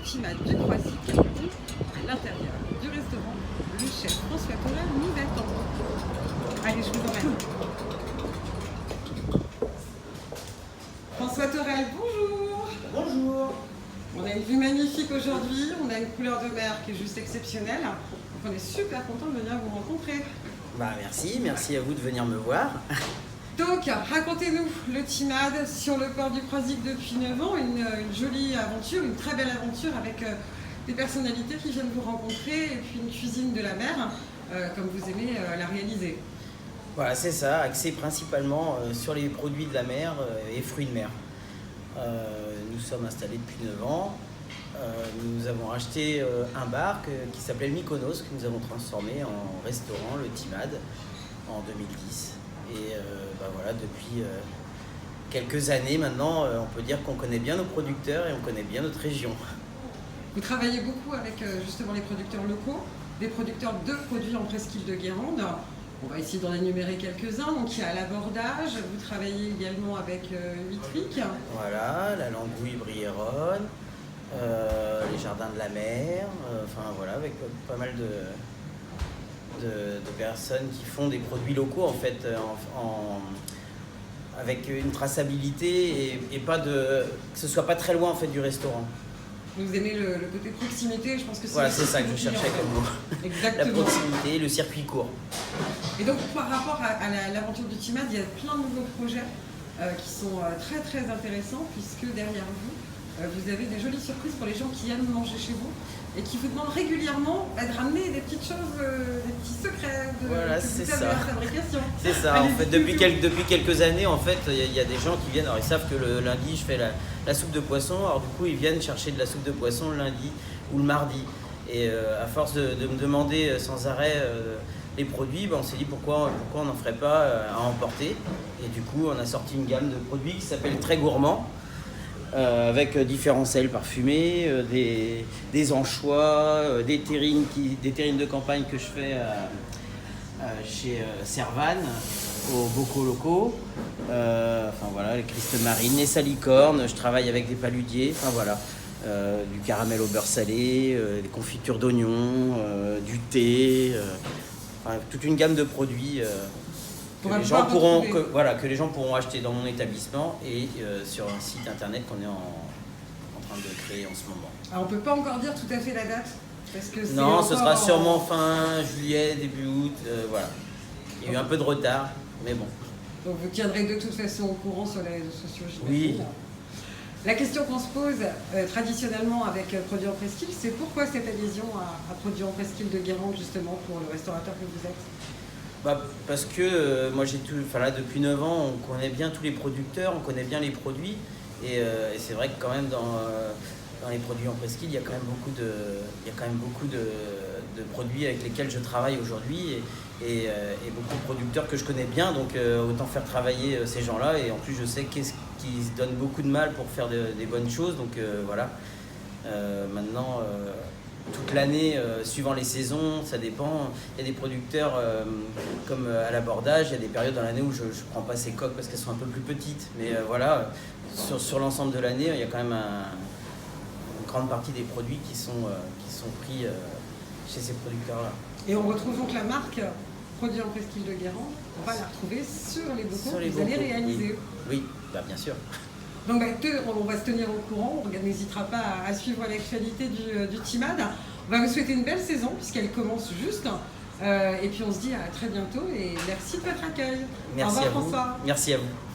Timade du Croisic où, à l'intérieur du restaurant, le chef François Thorel nous attend. Allez, je vous emmène. François Thorel, bonjour. Bonjour. On a une vue magnifique aujourd'hui, on a une couleur de mer qui est juste exceptionnelle. Donc on est super content de venir vous rencontrer. Merci à vous de venir me voir. Donc, racontez-nous le Timade sur le port du Croisic depuis 9 ans, une jolie aventure, une très belle aventure avec des personnalités qui viennent vous rencontrer et puis une cuisine de la mer, comme vous aimez la réaliser. Voilà, c'est ça, axé principalement sur les produits de la mer et fruits de mer. Nous sommes installés depuis 9 ans. Nous avons acheté un bar qui s'appelait Mykonos, que nous avons transformé en restaurant, le Timade, en 2010. Et voilà, depuis quelques années maintenant, on peut dire qu'on connaît bien nos producteurs et on connaît bien notre région. Vous travaillez beaucoup avec justement les producteurs locaux, des producteurs de produits en presqu'île de Guérande. On va essayer d'en énumérer quelques-uns. Donc il y a l'abordage, vous travaillez également avec Huîtric. Voilà, la Langouille Briéronne, les Jardins de la Mer, enfin voilà, avec pas mal de personnes qui font des produits locaux en fait, avec une traçabilité et pas que ce soit pas très loin en fait du restaurant. Vous aimez le côté proximité, je pense que c'est... Voilà, c'est ça que je cherchais comme mot. Exactement. La proximité, le circuit court. Et donc par rapport à l'aventure du Timade, il y a plein de nouveaux projets qui sont très très intéressants puisque derrière vous avez des jolies surprises pour les gens qui aiment manger chez vous et qui vous demandent régulièrement de ramener des petites choses, des petits secrets de voilà, que vous avez à la fabrication. C'est ça, en fait, depuis quelques années, en fait, il y a des gens qui viennent, alors ils savent que le lundi je fais la soupe de poisson, alors du coup ils viennent chercher de la soupe de poisson le lundi ou le mardi. Et à force de me demander sans arrêt les produits, on s'est dit pourquoi on n'en ferait pas à emporter. Et du coup on a sorti une gamme de produits qui s'appelle Très Gourmand. Avec différents sels parfumés, des anchois, des terrines de campagne que je fais chez Servan, aux bocaux locaux. Enfin voilà, les cristes marines, les salicornes, je travaille avec des paludiers, enfin voilà. Du caramel au beurre salé, des confitures d'oignons, du thé, enfin, toute une gamme de produits que les gens pourront acheter dans mon établissement et sur un site internet qu'on est en train de créer en ce moment. Alors on ne peut pas encore dire tout à fait la date parce que non, ce sera sûrement fin juillet, début août, voilà. Il y a eu un peu de retard, mais bon. Donc vous tiendrez de toute façon au courant sur les réseaux sociaux, j'imagine. Oui. La question qu'on se pose traditionnellement avec Produits en Presqu'île, c'est pourquoi cette adhésion à Produits en Presqu'île de Guérande justement pour le restaurateur que vous êtes? Parce que moi depuis 9 ans, on connaît bien tous les producteurs, on connaît bien les produits et c'est vrai que quand même dans les produits en presqu'île, il y a quand même beaucoup de produits avec lesquels je travaille aujourd'hui et beaucoup de producteurs que je connais bien, donc autant faire travailler ces gens-là et en plus je sais qu'ils se donnent beaucoup de mal pour faire des bonnes choses, donc voilà. Maintenant, toute l'année, suivant les saisons, ça dépend. Il y a des producteurs comme à l'abordage, il y a des périodes dans l'année où je ne prends pas ces coques parce qu'elles sont un peu plus petites. Mais voilà, sur l'ensemble de l'année, il y a quand même une grande partie des produits qui sont pris chez ces producteurs-là. Et on retrouve donc la marque Produits en Presqu'île de Guérande, on va la retrouver sur les bocaux que vous allez réaliser. Oui, bien sûr. Donc on va se tenir au courant, on n'hésitera pas à suivre l'actualité du Timade. On va vous souhaiter une belle saison puisqu'elle commence juste. Et puis on se dit à très bientôt et merci de votre accueil. Merci au revoir, à vous. François. Merci à vous.